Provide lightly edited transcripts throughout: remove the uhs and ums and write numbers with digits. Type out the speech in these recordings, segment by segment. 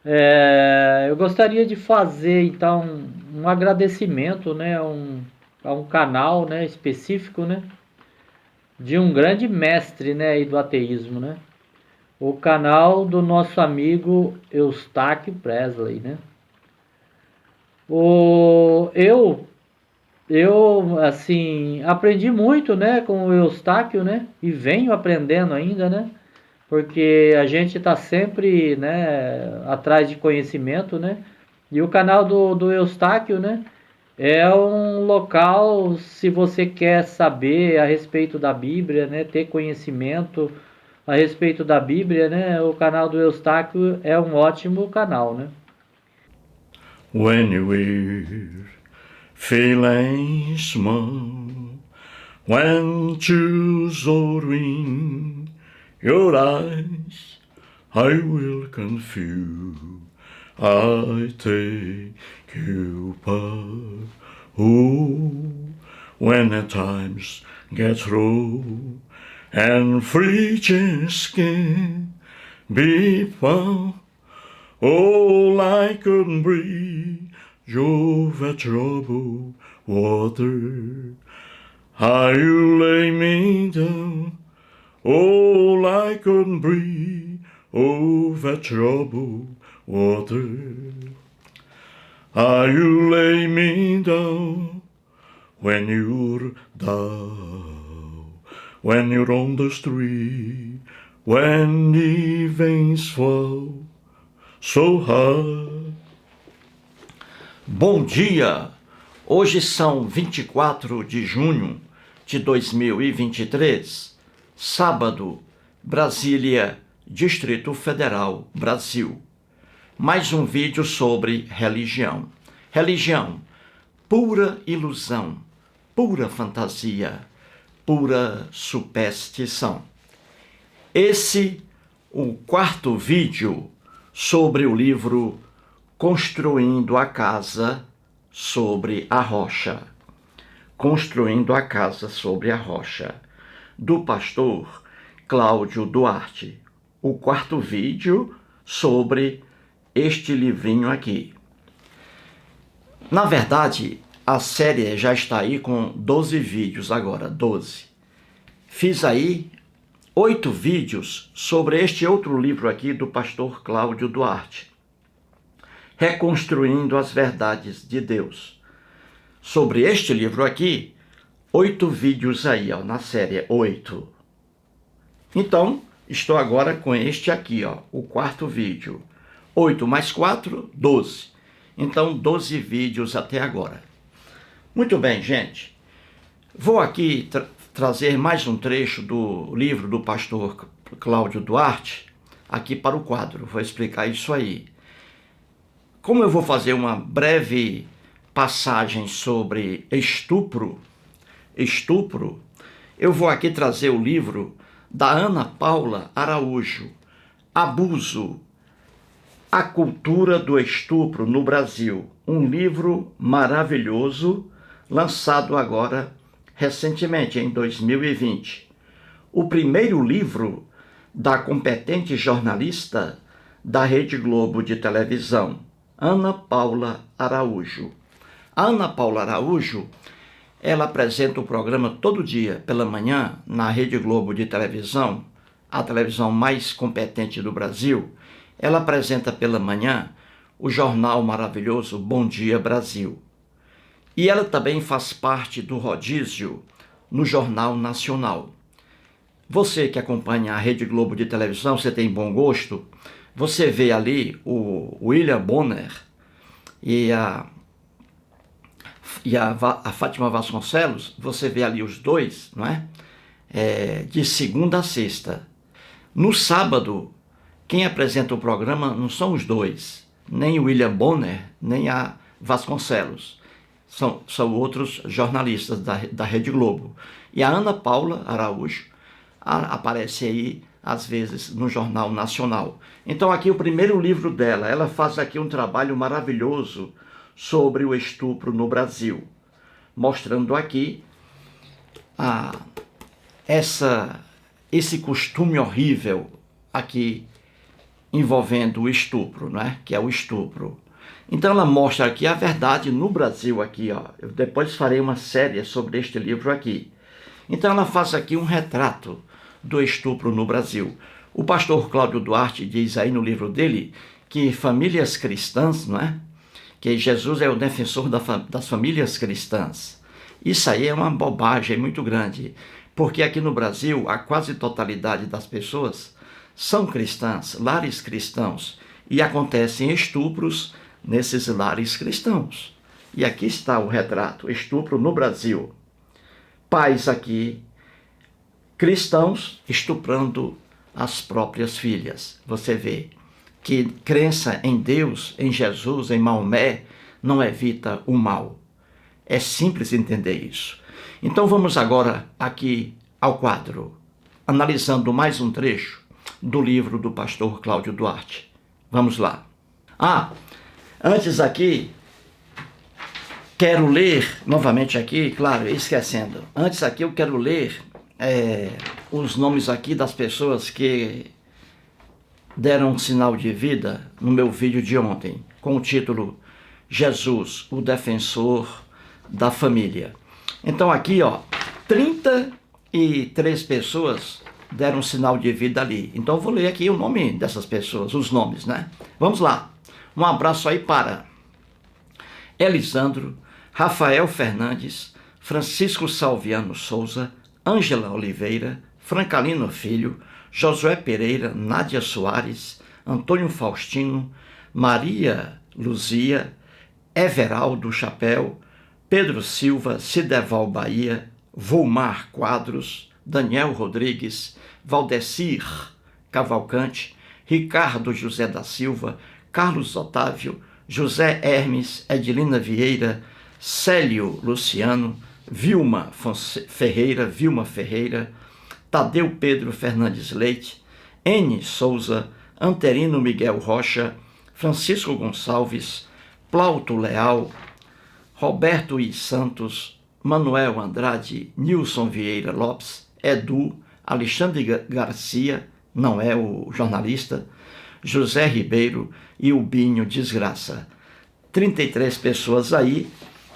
Eu gostaria de fazer então um agradecimento, né, a um canal, né, específico, né, de um grande mestre, né, aí do ateísmo, né, o canal do nosso amigo Eustáquio Presley, né. O eu assim aprendi muito, né, com o Eustáquio, né, e venho aprendendo ainda, né, porque a gente está sempre, né, atrás de conhecimento, né? E o canal do Eustáquio, né, é um local, se você quer saber a respeito da Bíblia, né, ter conhecimento a respeito da Bíblia, né, o canal do Eustáquio é um ótimo canal, né? When we're feeling small, when tears are in your eyes, I will confuse. I take you by. Oh, when the times get rough and freezing skin be found. Oh, I couldn't breathe over troubled water. How you lay me down. Oh, I couldn't breathe over troubled water. How you lay me down when you're down, when you're on the street, when the veins fall so hard. Bom dia! Hoje são 24 de junho de 2023, sábado, Brasília, Distrito Federal, Brasil. Mais um vídeo sobre religião. Religião, pura ilusão, pura fantasia, pura superstição. Esse, o quarto vídeo sobre o livro Construindo a Casa sobre a Rocha. Construindo a Casa sobre a Rocha, do pastor Cláudio Duarte. O quarto vídeo sobre este livrinho aqui. Na verdade, a série já está aí com 12 vídeos agora, 12. Fiz aí 8 vídeos sobre este outro livro aqui do pastor Cláudio Duarte. Reconstruindo as Verdades de Deus. Sobre este livro aqui, 8 vídeos aí, ó, na série 8. Então, estou agora com este aqui, ó, o quarto vídeo. 8 mais 4, 12. Então, 12 vídeos até agora. Muito bem, gente. Vou aqui trazer mais um trecho do livro do pastor Cláudio Duarte, aqui para o quadro. Vou explicar isso aí. Como eu vou fazer uma breve passagem sobre estupro, eu vou aqui trazer o livro da Ana Paula Araújo, Abuso, a Cultura do Estupro no Brasil, um livro maravilhoso, lançado agora recentemente, em 2020. O primeiro livro da competente jornalista da Rede Globo de televisão, Ana Paula Araújo. A Ana Paula Araújo, ela apresenta o programa todo dia pela manhã na Rede Globo de televisão, a televisão mais competente do Brasil. Ela apresenta pela manhã o jornal maravilhoso Bom Dia Brasil. E ela também faz parte do rodízio no Jornal Nacional. Você que acompanha a Rede Globo de televisão, você tem bom gosto, você vê ali o William Bonner e a Fátima Vasconcelos, você vê ali os dois, não é? De segunda a sexta. No sábado, quem apresenta o programa não são os dois, nem o William Bonner, nem a Vasconcelos. São outros jornalistas da Rede Globo. E a Ana Paula Araújo aparece aí, às vezes, no Jornal Nacional. Então, aqui o primeiro livro dela, ela faz aqui um trabalho maravilhoso sobre o estupro no Brasil, mostrando aqui esse costume horrível aqui envolvendo o estupro, né? Que é o estupro. Então ela mostra aqui a verdade no Brasil aqui, ó. Eu depois farei uma série sobre este livro aqui. Então ela faz aqui um retrato do estupro no Brasil. O pastor Cláudio Duarte diz aí no livro dele que famílias cristãs, não é? Que Jesus é o defensor das famílias cristãs. Isso aí é uma bobagem muito grande, porque aqui no Brasil a quase totalidade das pessoas são cristãs, lares cristãos, e acontecem estupros nesses lares cristãos. E aqui está o retrato, estupro no Brasil. Pais aqui, cristãos estuprando as próprias filhas. Você vê que crença em Deus, em Jesus, em Maomé, não evita o mal. É simples entender isso. Então vamos agora aqui ao quadro, analisando mais um trecho do livro do pastor Cláudio Duarte. Vamos lá. Antes aqui, quero ler, novamente aqui, claro, esquecendo. Antes aqui eu quero ler os nomes aqui das pessoas que deram um sinal de vida no meu vídeo de ontem, com o título Jesus, o defensor da família. Então aqui, ó, 33 pessoas deram um sinal de vida ali. Então eu vou ler aqui o nome dessas pessoas, os nomes, né? Vamos lá. Um abraço aí para Elisandro, Rafael Fernandes, Francisco Salviano Souza, Ângela Oliveira, Francalino Filho, Josué Pereira, Nádia Soares, Antônio Faustino, Maria Luzia, Everaldo Chapéu, Pedro Silva, Cideval Bahia, Volmar Quadros, Daniel Rodrigues, Valdecir Cavalcante, Ricardo José da Silva, Carlos Otávio, José Hermes, Edilina Vieira, Célio Luciano, Vilma Ferreira, Tadeu Pedro Fernandes Leite, N. Souza, Anterino Miguel Rocha, Francisco Gonçalves, Plauto Leal, Roberto I. Santos, Manuel Andrade, Nilson Vieira Lopes, Edu, Alexandre Garcia, não é o jornalista, José Ribeiro e Ubinho Desgraça. 33 pessoas aí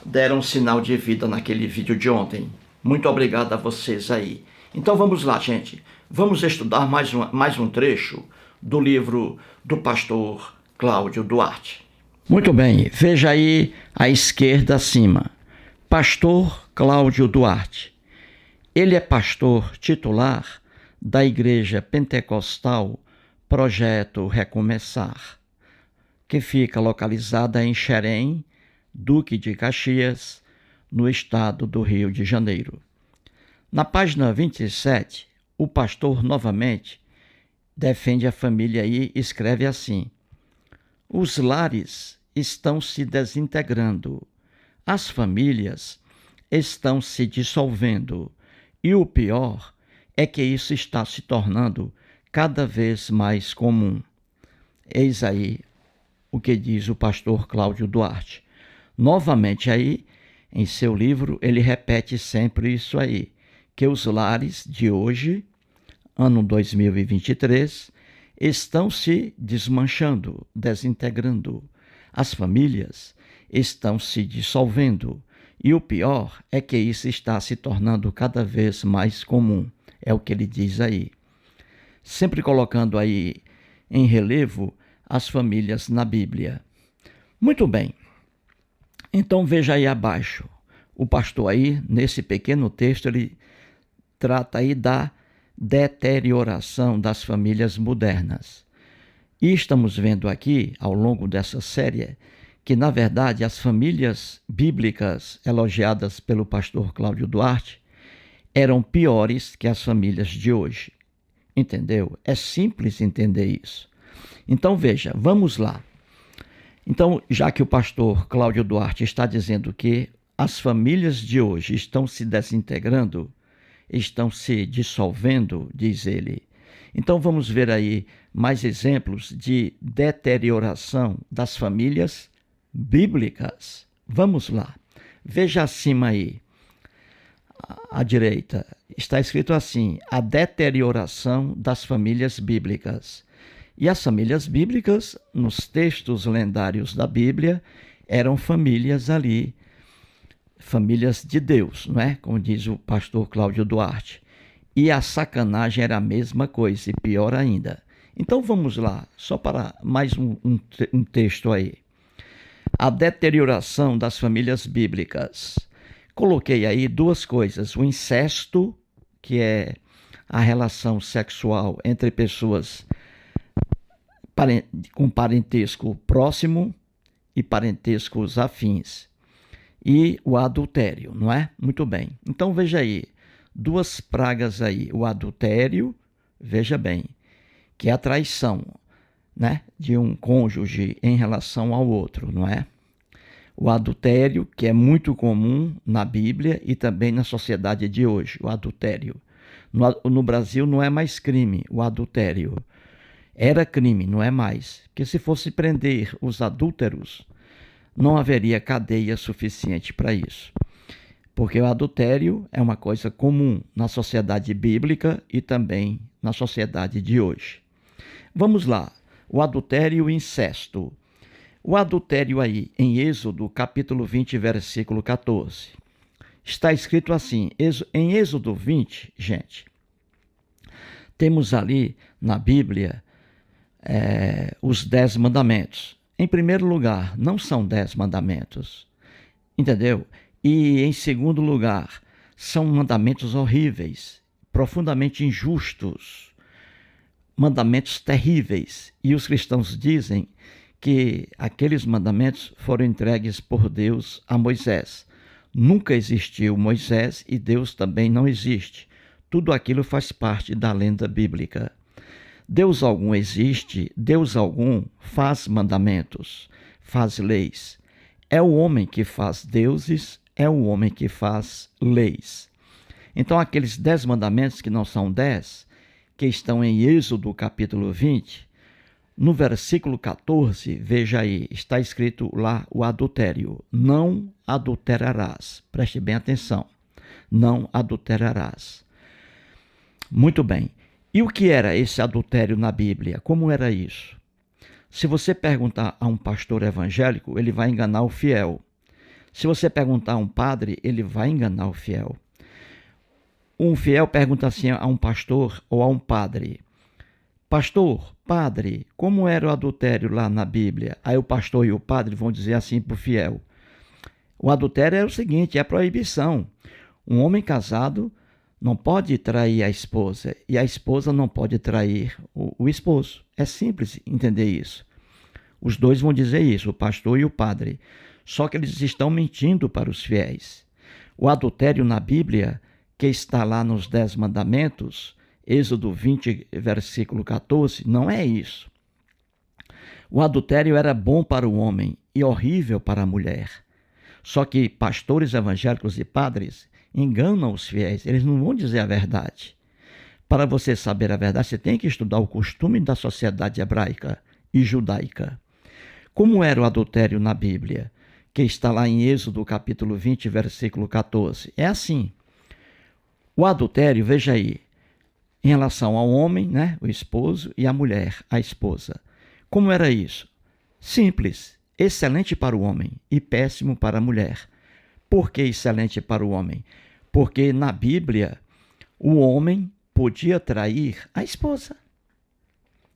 deram sinal de vida naquele vídeo de ontem. Muito obrigado a vocês aí. Então vamos lá, gente. Vamos estudar mais um trecho do livro do pastor Cláudio Duarte. Muito bem, veja aí à esquerda acima. Pastor Cláudio Duarte. Ele é pastor titular da Igreja Pentecostal Projeto Recomeçar, que fica localizada em Xerém, Duque de Caxias, no estado do Rio de Janeiro. Na página 27, o pastor novamente defende a família e escreve assim: os lares estão se desintegrando, as famílias estão se dissolvendo e o pior é que isso está se tornando cada vez mais comum. Eis aí o que diz o pastor Cláudio Duarte. Novamente aí, em seu livro, ele repete sempre isso aí, que os lares de hoje, ano 2023, estão se desmanchando, desintegrando. As famílias estão se dissolvendo. E o pior é que isso está se tornando cada vez mais comum. É o que ele diz aí. Sempre colocando aí em relevo as famílias na Bíblia. Muito bem. Então veja aí abaixo. O pastor aí, nesse pequeno texto, ele trata aí da deterioração das famílias modernas. E estamos vendo aqui, ao longo dessa série, que, na verdade, as famílias bíblicas elogiadas pelo pastor Cláudio Duarte eram piores que as famílias de hoje. Entendeu? É simples entender isso. Então, veja, vamos lá. Então, já que o pastor Cláudio Duarte está dizendo que as famílias de hoje estão se desintegrando, estão se dissolvendo, diz ele. Então, vamos ver aí mais exemplos de deterioração das famílias bíblicas. Vamos lá. Veja acima aí, à direita, está escrito assim: a deterioração das famílias bíblicas. E as famílias bíblicas, nos textos lendários da Bíblia, eram famílias ali, famílias de Deus, não é? Como diz o pastor Cláudio Duarte. E a sacanagem era a mesma coisa, e pior ainda. Então vamos lá, só para mais um texto aí. A deterioração das famílias bíblicas. Coloquei aí duas coisas: o incesto, que é a relação sexual entre pessoas com parentesco próximo e parentescos afins, e o adultério, não é? Muito bem. Então veja aí, duas pragas aí: o adultério, veja bem, que é a traição, né, de um cônjuge em relação ao outro, não é? O adultério, que é muito comum na Bíblia e também na sociedade de hoje, o adultério. No Brasil não é mais crime o adultério. Era crime, não é mais. Porque se fosse prender os adúlteros, não haveria cadeia suficiente para isso. Porque o adultério é uma coisa comum na sociedade bíblica e também na sociedade de hoje. Vamos lá, o adultério e o incesto. O adultério aí, em Êxodo, capítulo 20, versículo 14. Está escrito assim, em Êxodo 20, gente, temos ali na Bíblia os 10 mandamentos. Em primeiro lugar, não são 10 mandamentos, entendeu? E em segundo lugar, são mandamentos horríveis, profundamente injustos, mandamentos terríveis. E os cristãos dizem que aqueles mandamentos foram entregues por Deus a Moisés. Nunca existiu Moisés e Deus também não existe. Tudo aquilo faz parte da lenda bíblica. Deus algum existe, Deus algum faz mandamentos, faz leis. É o homem que faz deuses, é o homem que faz leis. Então aqueles 10 mandamentos, que não são 10, que estão em Êxodo capítulo 20, no versículo 14, veja aí, está escrito lá o adultério. Não adulterarás. Preste bem atenção. Não adulterarás. Muito bem. E o que era esse adultério na Bíblia? Como era isso? Se você perguntar a um pastor evangélico, ele vai enganar o fiel. Se você perguntar a um padre, ele vai enganar o fiel. Um fiel pergunta assim a um pastor ou a um padre: pastor, padre, como era o adultério lá na Bíblia? Aí o pastor e o padre vão dizer assim para o fiel: o adultério é o seguinte, é a proibição. Um homem casado não pode trair a esposa e a esposa não pode trair o esposo. É simples entender isso. Os dois vão dizer isso, o pastor e o padre. Só que eles estão mentindo para os fiéis. O adultério na Bíblia, que está lá nos 10 mandamentos, Êxodo 20, versículo 14, não é isso. O adultério era bom para o homem e horrível para a mulher. Só que pastores evangélicos e padres enganam os fiéis, eles não vão dizer a verdade. Para você saber a verdade, você tem que estudar o costume da sociedade hebraica e judaica. Como era o adultério na Bíblia, que está lá em Êxodo capítulo 20, versículo 14? É assim. O adultério, veja aí, em relação ao homem, né, o esposo, e à mulher, a esposa. Como era isso? Simples, excelente para o homem e péssimo para a mulher. Por que excelente para o homem? Porque na Bíblia o homem podia trair a esposa.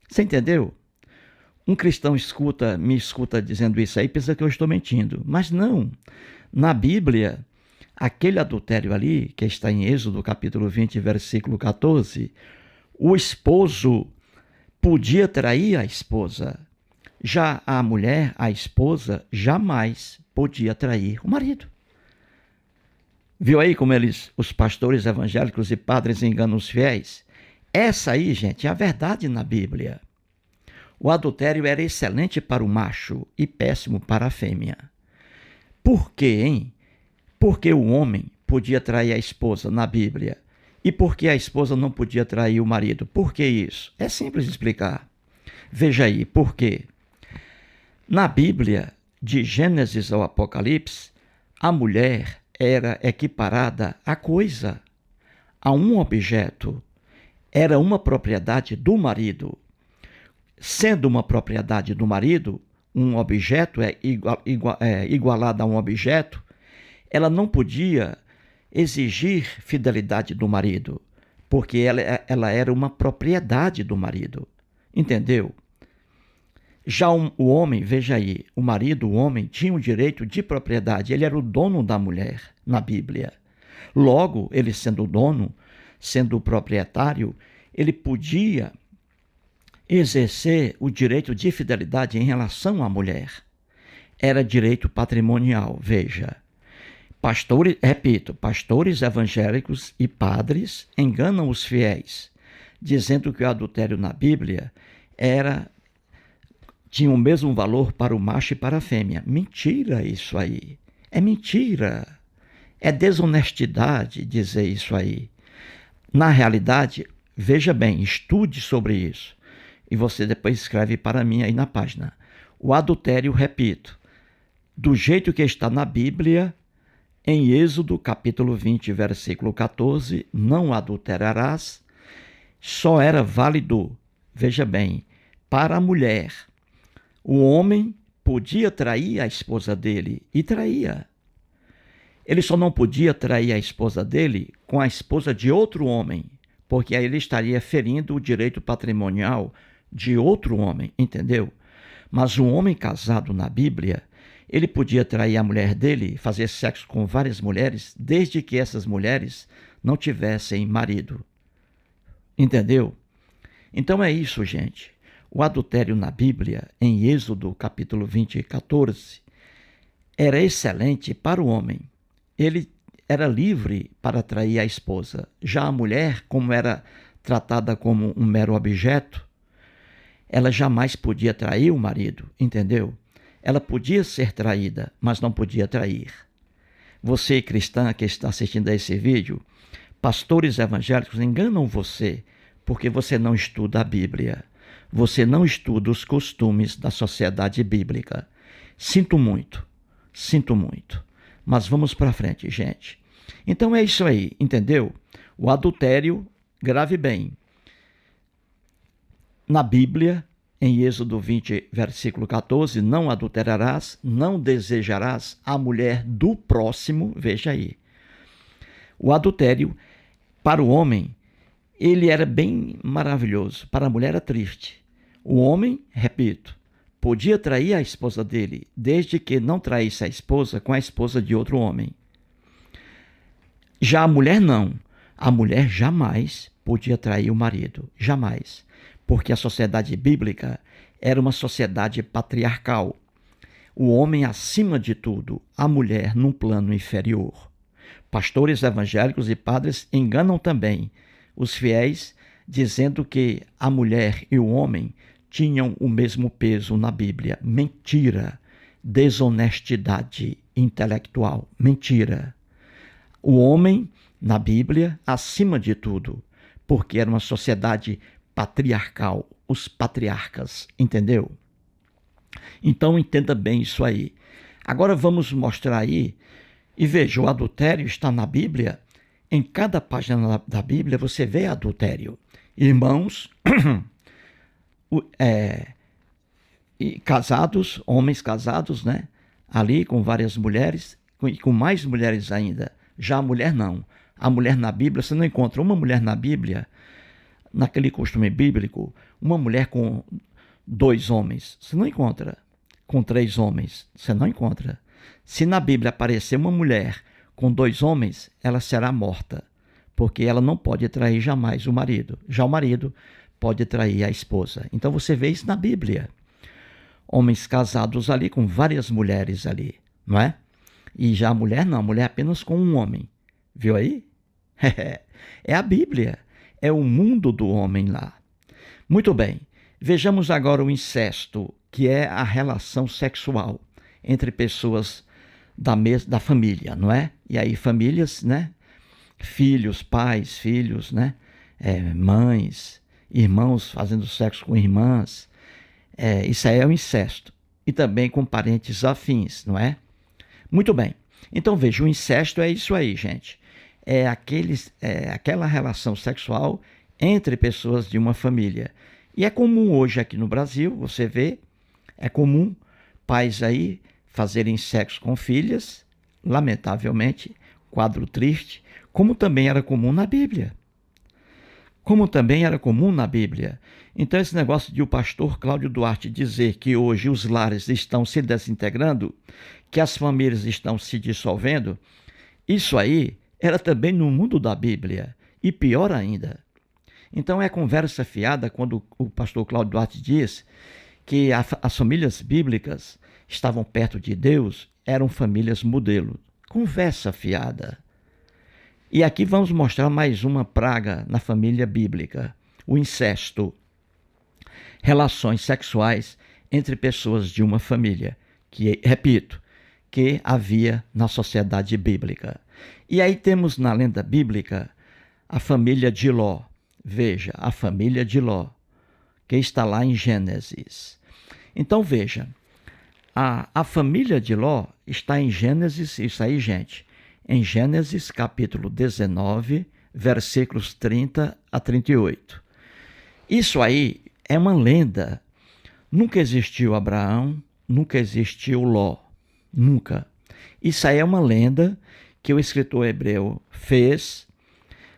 Você entendeu? Um cristão me escuta dizendo isso aí, pensa que eu estou mentindo. Mas não. Na Bíblia, aquele adultério ali, que está em Êxodo capítulo 20, versículo 14, o esposo podia trair a esposa. Já a mulher, a esposa, jamais podia trair o marido. Viu aí como os pastores evangélicos e padres enganam os fiéis? Essa aí, gente, é a verdade na Bíblia. O adultério era excelente para o macho e péssimo para a fêmea. Por quê, hein? Porque o homem podia trair a esposa na Bíblia e por que a esposa não podia trair o marido? Por que isso? É simples de explicar. Veja aí, por quê? Na Bíblia, de Gênesis ao Apocalipse, a mulher era equiparada a coisa, a um objeto. Era uma propriedade do marido. sendo uma propriedade do marido, um objeto igualado a um objeto, ela não podia exigir fidelidade do marido, porque ela era uma propriedade do marido. Entendeu? Já o homem, veja aí, o marido, o homem, tinha o direito de propriedade, ele era o dono da mulher na Bíblia. Logo, ele sendo o dono, sendo o proprietário, ele podia exercer o direito de fidelidade em relação à mulher. Era direito patrimonial, veja. Pastores, repito, pastores evangélicos e padres enganam os fiéis, dizendo que o adultério na Bíblia tinha o mesmo valor para o macho e para a fêmea. Mentira isso aí. É mentira. É desonestidade dizer isso aí. Na realidade, veja bem, estude sobre isso. E você depois escreve para mim aí na página. O adultério, repito, do jeito que está na Bíblia, em Êxodo, capítulo 20, versículo 14, não adulterarás, só era válido, veja bem, para a mulher. O homem podia trair a esposa dele e traía. Ele só não podia trair a esposa dele com a esposa de outro homem, porque aí ele estaria ferindo o direito patrimonial de outro homem, entendeu? Mas um homem casado na Bíblia, ele podia trair a mulher dele, fazer sexo com várias mulheres, desde que essas mulheres não tivessem marido. Entendeu? Então é isso, gente. O adultério na Bíblia, em Êxodo capítulo 20, 14, era excelente para o homem. Ele era livre para trair a esposa. Já a mulher, como era tratada como um mero objeto, ela jamais podia trair o marido, entendeu? Ela podia ser traída, mas não podia trair. Você, cristã, que está assistindo a esse vídeo, pastores evangélicos enganam você porque você não estuda a Bíblia. Você não estuda os costumes da sociedade bíblica. Sinto muito, mas vamos para frente, gente. Então é isso aí, entendeu? O adultério, grave bem. Na Bíblia, em Êxodo 20, versículo 14, não adulterarás, não desejarás a mulher do próximo, veja aí. O adultério, para o homem, ele era bem maravilhoso, para a mulher era triste. O homem, repito, podia trair a esposa dele, desde que não traísse a esposa com a esposa de outro homem. Já a mulher não. A mulher jamais podia trair o marido, jamais. Porque a sociedade bíblica era uma sociedade patriarcal. O homem acima de tudo, a mulher num plano inferior. Pastores evangélicos e padres enganam também os fiéis, dizendo que a mulher e o homem tinham o mesmo peso na Bíblia. Mentira, desonestidade intelectual, mentira. O homem, na Bíblia, acima de tudo, porque era uma sociedade patriarcal, os patriarcas, entendeu? Então entenda bem isso aí. Agora vamos mostrar aí, e veja, o adultério está na Bíblia. Em cada página da Bíblia você vê adultério. Irmãos, casados, homens casados, né? Ali com várias mulheres, e com mais mulheres ainda. Já a mulher não. A mulher na Bíblia, você não encontra uma mulher na Bíblia, naquele costume bíblico, uma mulher com 2 homens. Você não encontra. Com 3 homens. Você não encontra. Se na Bíblia aparecer uma mulher com 2 homens, ela será morta, porque ela não pode trair jamais o marido. Já o marido pode trair a esposa. Então você vê isso na Bíblia. Homens casados ali com várias mulheres ali, não é? E já a mulher não, a mulher apenas com um homem. Viu aí? É a Bíblia, é o mundo do homem lá. Muito bem, vejamos agora o incesto, que é a relação sexual entre pessoas da família, não é? E aí famílias, né? Filhos, pais, filhos, né? Mães, irmãos fazendo sexo com irmãs. Isso aí é o incesto. E também com parentes afins, não é? Muito bem. Então veja, o incesto é isso aí, gente. É aquela relação sexual entre pessoas de uma família. E é comum hoje aqui no Brasil, você vê, é comum pais aí fazerem sexo com filhas, lamentavelmente, quadro triste, como também era comum na Bíblia. Como também era comum na Bíblia. Então esse negócio de o pastor Cláudio Duarte dizer que hoje os lares estão se desintegrando, que as famílias estão se dissolvendo, isso aí era também no mundo da Bíblia, e pior ainda. Então é conversa fiada quando o pastor Cláudio Duarte diz que as famílias bíblicas estavam perto de Deus, eram famílias modelo. Conversa fiada. E aqui vamos mostrar mais uma praga na família bíblica, o incesto. Relações sexuais entre pessoas de uma família, que, repito, que havia na sociedade bíblica. E aí temos na lenda bíblica a família de Ló. Veja, a família de Ló, que está lá em Gênesis. Então veja, a família de Ló está em Gênesis, isso aí, gente, em Gênesis capítulo 19, versículos 30 a 38. Isso aí é uma lenda. Nunca existiu Abraão, nunca existiu Ló. Nunca. Isso aí é uma lenda que o escritor hebreu fez,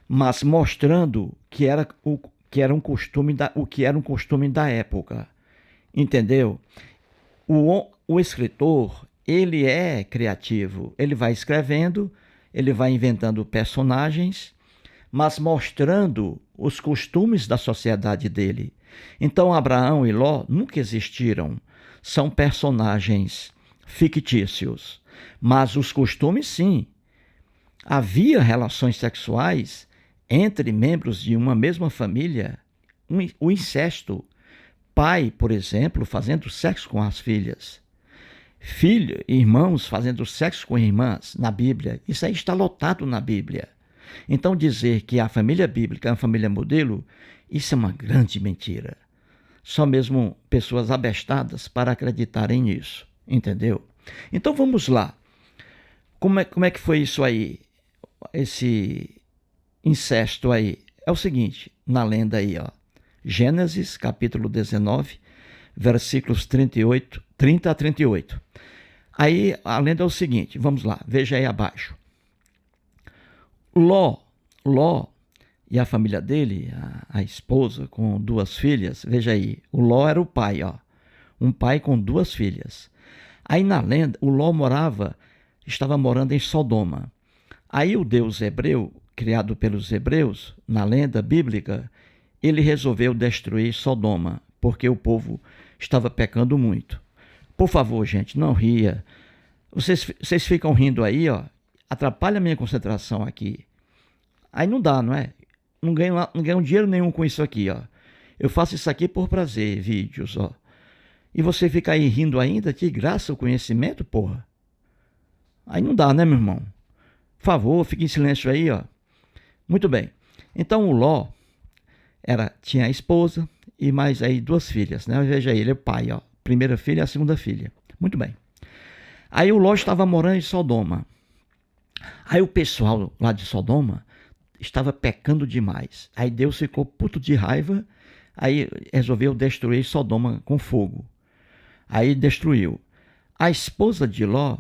mas mostrando que era o que era um costume da época. Entendeu? O escritor, ele é criativo. Ele vai escrevendo, ele vai inventando personagens, mas mostrando os costumes da sociedade dele. Então, Abraão e Ló nunca existiram. São personagens fictícios. Mas os costumes, sim. Havia relações sexuais entre membros de uma mesma família, o incesto. Pai, por exemplo, fazendo sexo com as filhas. Filho, irmãos fazendo sexo com irmãs na Bíblia. Isso aí está lotado na Bíblia. Então dizer que a família bíblica é uma família modelo, isso é uma grande mentira. Só mesmo pessoas abestadas para acreditarem nisso, entendeu? Então vamos lá. Como é que foi isso aí? Esse incesto aí? É o seguinte, na lenda aí, ó. Gênesis, capítulo 19, versículos 30 a 38. Aí a lenda é o seguinte, vamos lá, veja aí abaixo. Ló e a família dele, a esposa com 2 filhas, veja aí, o Ló era o pai, ó, um pai com 2 filhas. Aí na lenda, o Ló estava morando em Sodoma. Aí o Deus hebreu, criado pelos hebreus, na lenda bíblica, ele resolveu destruir Sodoma, porque o povo estava pecando muito. Por favor, gente, não ria. Vocês ficam rindo aí, ó, atrapalha a minha concentração aqui. Aí não dá, não é? Não ganho dinheiro nenhum com isso aqui, ó. Eu faço isso aqui por prazer, vídeos, ó. E você fica aí rindo ainda, de graça o conhecimento, porra. Aí não dá, né, meu irmão? Por favor, fique em silêncio aí, ó. Muito bem. Então o Ló tinha a esposa e mais aí 2 filhas, né? Veja aí, ele é o pai, ó. Primeira filha e a segunda filha. Muito bem. Aí o Ló estava morando em Sodoma. Aí o pessoal lá de Sodoma estava pecando demais. Aí Deus ficou puto de raiva, aí resolveu destruir Sodoma com fogo. Aí destruiu. A esposa de Ló,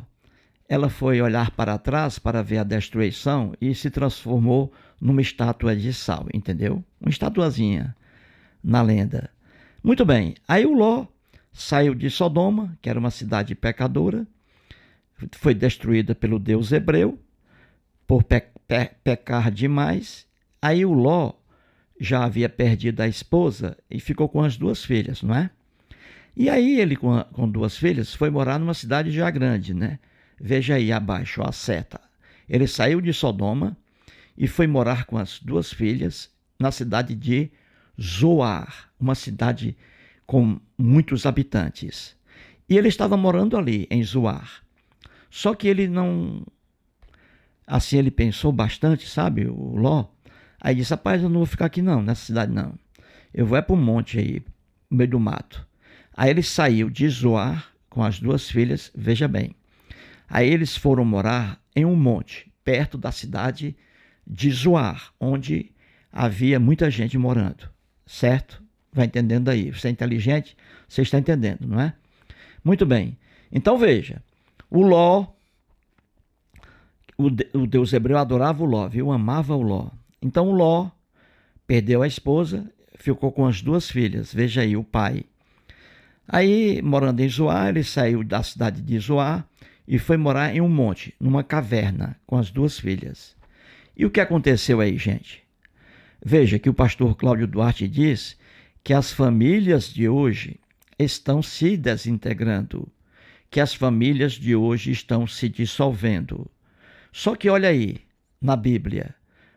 ela foi olhar para trás para ver a destruição e se transformou numa estátua de sal, entendeu? Uma estatuazinha na lenda. Muito bem, aí o Ló saiu de Sodoma, que era uma cidade pecadora, foi destruída pelo Deus hebreu, por pecar demais. Aí o Ló já havia perdido a esposa e ficou com as 2 filhas, não é? E aí ele, com 2 filhas, foi morar numa cidade já grande, né? Veja aí abaixo, a seta. Ele saiu de Sodoma e foi morar com as 2 filhas na cidade de Zoar, uma cidade com muitos habitantes. E ele estava morando ali, em Zoar. Só que ele não... Assim, ele pensou bastante, sabe, o Ló. Aí disse, rapaz, eu não vou ficar aqui não, nessa cidade não. Eu vou para o monte aí, no meio do mato. Aí ele saiu de Zoar com as 2 filhas, veja bem. Aí eles foram morar em um monte, perto da cidade de Zoar, onde havia muita gente morando, certo? Vai entendendo aí. Você é inteligente, você está entendendo, não é? Muito bem. Então veja, o Ló, o Deus hebreu adorava o Ló, viu? Amava o Ló. Então o Ló perdeu a esposa, ficou com as duas filhas. Veja aí, o pai. Aí, morando em Zoar, ele saiu da cidade de Zoar e foi morar em um monte, numa caverna, com as duas filhas. E o que aconteceu aí, gente? Veja que o pastor Cláudio Duarte diz que as famílias de hoje estão se desintegrando, que as famílias de hoje estão se dissolvendo. Só que olha aí, na Bíblia,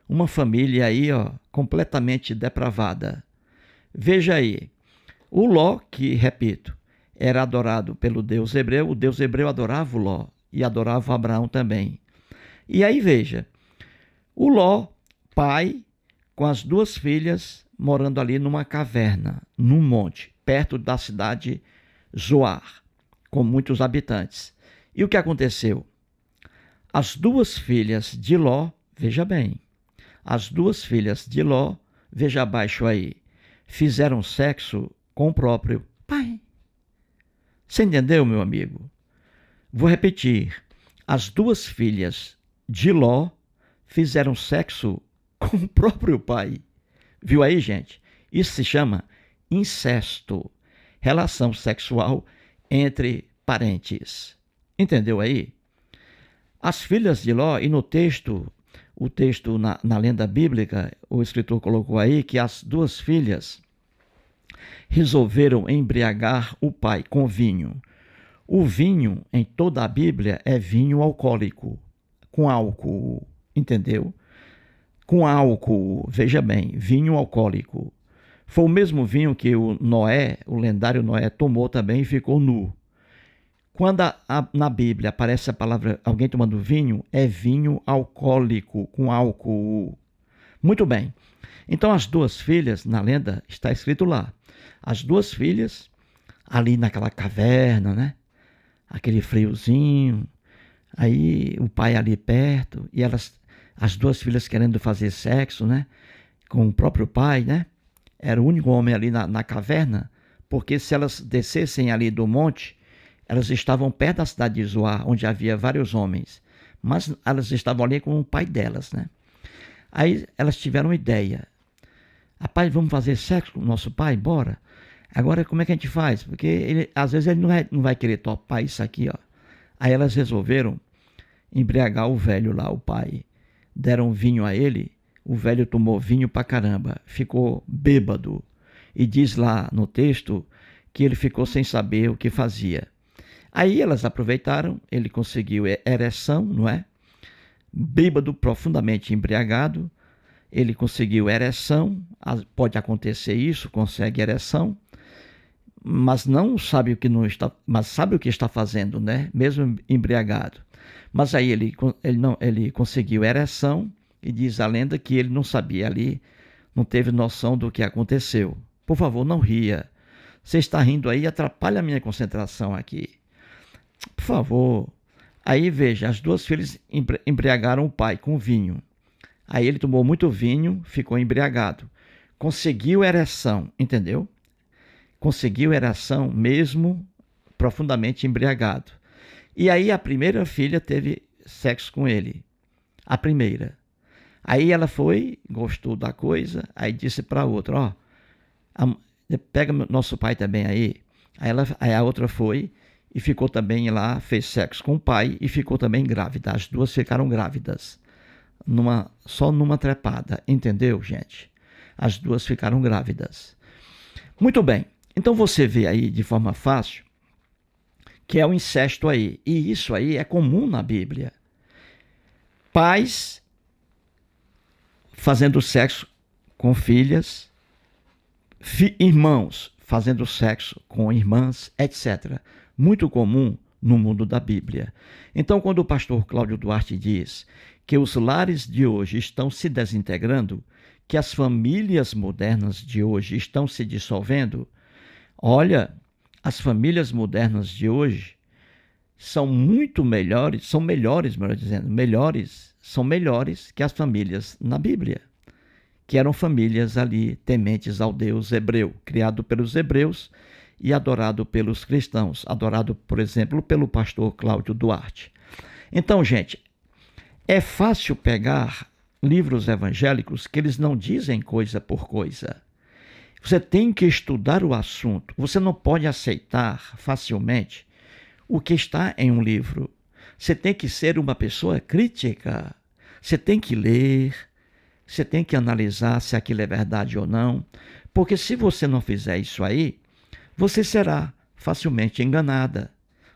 uma família aí, ó, completamente depravada. Veja aí, o Ló, que, repito, era adorado pelo Deus hebreu, o Deus hebreu adorava o Ló e adorava o Abraão também. E aí veja, o Ló, pai, com as duas filhas, morando ali numa caverna, num monte, perto da cidade Zoar, com muitos habitantes. E o que aconteceu? As duas filhas de Ló, veja bem, as duas filhas de Ló, veja abaixo aí, fizeram sexo com o próprio pai. Você entendeu, meu amigo? Vou repetir. As duas filhas de Ló fizeram sexo com o próprio pai. Viu aí, gente? Isso se chama incesto. Relação sexual entre parentes. Entendeu aí? As filhas de Ló, e no texto, o texto na lenda bíblica, o escritor colocou aí que as duas filhas resolveram embriagar o pai com vinho. O vinho, em toda a Bíblia, é vinho alcoólico, com álcool, entendeu? Com álcool, veja bem, vinho alcoólico. Foi o mesmo vinho que o Noé, o lendário Noé, tomou também e ficou nu. Quando na Bíblia aparece a palavra alguém tomando vinho, é vinho alcoólico, com álcool. Muito bem. Então as duas filhas, na lenda, está escrito lá. As duas filhas, ali naquela caverna, né? Aquele friozinho. Aí o pai ali perto, e elas, as duas filhas querendo fazer sexo, né? Com o próprio pai, né? Era o único homem ali na caverna, porque se elas descessem ali do monte, elas estavam perto da cidade de Zoar, onde havia vários homens. Mas elas estavam ali com o pai delas, né? Aí elas tiveram uma ideia. Rapaz, vamos fazer sexo com o nosso pai? Bora. Agora, como é que a gente faz? Porque ele, às vezes ele não vai querer topar isso aqui, ó. Aí elas resolveram embriagar o velho lá, o pai. Deram vinho a ele, o velho tomou vinho pra caramba, ficou bêbado. E diz lá no texto que ele ficou sem saber o que fazia. Aí elas aproveitaram, ele conseguiu ereção, não é? Bêbado, profundamente embriagado, ele conseguiu ereção, pode acontecer isso, consegue ereção, mas não sabe o que não está, mas sabe o que está fazendo, né? Mesmo embriagado. Mas aí ele conseguiu ereção e diz a lenda que ele não sabia ali, não teve noção do que aconteceu. Por favor, não ria. Você está rindo aí, atrapalha a minha concentração aqui. Por favor. Aí veja, as duas filhas embriagaram o pai com vinho. Aí ele tomou muito vinho, ficou embriagado. Conseguiu ereção, entendeu? Conseguiu ereção mesmo profundamente embriagado. E aí a primeira filha teve sexo com ele. A primeira. Aí ela foi, gostou da coisa, aí disse para a outra, ó, pega nosso pai também aí. Aí a outra foi e ficou também lá, fez sexo com o pai e ficou também grávida. As duas ficaram grávidas. Só numa trepada, entendeu, gente? As duas ficaram grávidas. Muito bem, então você vê aí de forma fácil que é o incesto aí. E isso aí é comum na Bíblia. Pais fazendo sexo com filhas, irmãos fazendo sexo com irmãs, etc. Muito comum no mundo da Bíblia. Então, quando o pastor Cláudio Duarte diz que os lares de hoje estão se desintegrando, que as famílias modernas de hoje estão se dissolvendo, olha, as famílias modernas de hoje são muito melhores, são melhores que as famílias na Bíblia. que eram famílias ali tementes ao Deus hebreu, criado pelos hebreus e adorado pelos cristãos, adorado, por exemplo, pelo pastor Cláudio Duarte. Então, gente, é fácil pegar livros evangélicos que eles não dizem coisa por coisa. Você tem que estudar o assunto. Você não pode aceitar facilmente o que está em um livro. Você tem que ser uma pessoa crítica. Você tem que ler, você tem que analisar se aquilo é verdade ou não. Porque se você não fizer isso aí, você será facilmente enganada.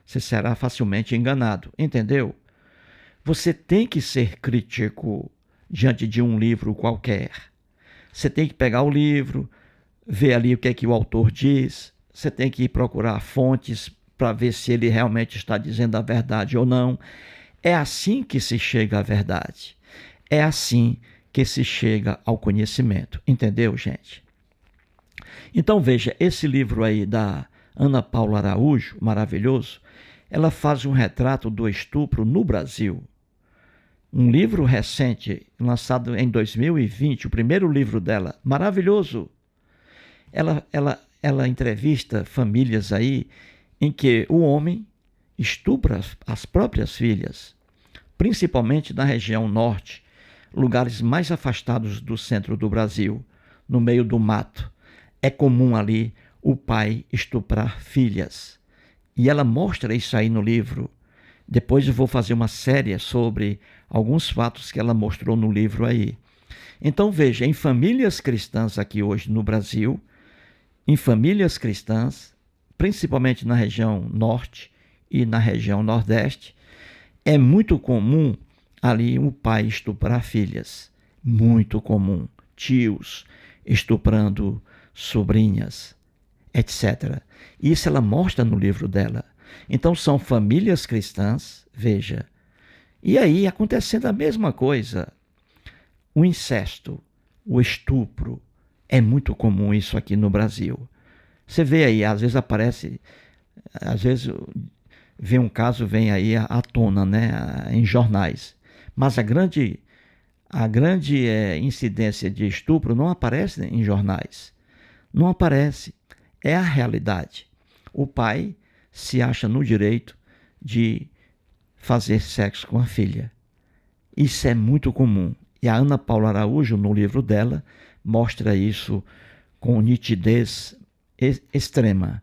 Você será facilmente enganado, entendeu? Você tem que ser crítico diante de um livro qualquer. Você tem que pegar o livro, ver ali o que é que o autor diz. Você tem que procurar fontes para ver se ele realmente está dizendo a verdade ou não. É assim que se chega à verdade. É assim que se chega ao conhecimento. Entendeu, gente? Então veja, esse livro aí da Ana Paula Araújo, maravilhoso, ela faz um retrato do estupro no Brasil. Um livro recente, lançado em 2020, o primeiro livro dela, maravilhoso. Ela entrevista famílias aí em que o homem estupra as próprias filhas, principalmente na região norte, lugares mais afastados do centro do Brasil, no meio do mato. É comum ali o pai estuprar filhas. E ela mostra isso aí no livro. Depois eu vou fazer uma série sobre alguns fatos que ela mostrou no livro aí. Então veja, em famílias cristãs aqui hoje no Brasil, em famílias cristãs, principalmente na região norte e na região nordeste, é muito comum ali o pai estuprar filhas. Muito comum. Tios estuprando sobrinhas, etc. Isso ela mostra no livro dela. Então são famílias cristãs, veja. E aí acontecendo a mesma coisa. O incesto, o estupro, é muito comum isso aqui no Brasil. Você vê aí, às vezes aparece, às vezes vem um caso, vem aí à tona, né, em jornais. Mas a grande incidência de estupro não aparece em jornais. Não aparece. É a realidade. O pai se acha no direito de fazer sexo com a filha. Isso é muito comum. E a Ana Paula Araújo, no livro dela, mostra isso com nitidez extrema.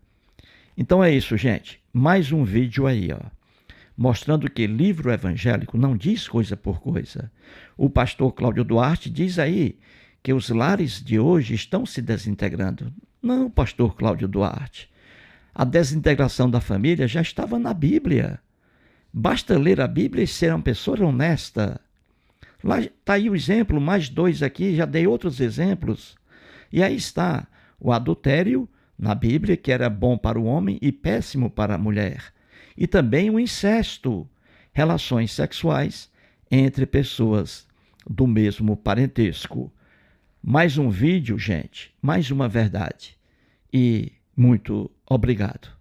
Então é isso, gente. Mais um vídeo aí, ó, mostrando que livro evangélico não diz coisa por coisa. O pastor Cláudio Duarte diz aí que os lares de hoje estão se desintegrando. Não, pastor Cláudio Duarte. A desintegração da família já estava na Bíblia. Basta ler a Bíblia e ser uma pessoa honesta. Lá está aí o exemplo, mais dois aqui, já dei outros exemplos. E aí está o adultério na Bíblia, que era bom para o homem e péssimo para a mulher. E também o incesto, relações sexuais entre pessoas do mesmo parentesco. Mais um vídeo, gente, mais uma verdade. E muito obrigado.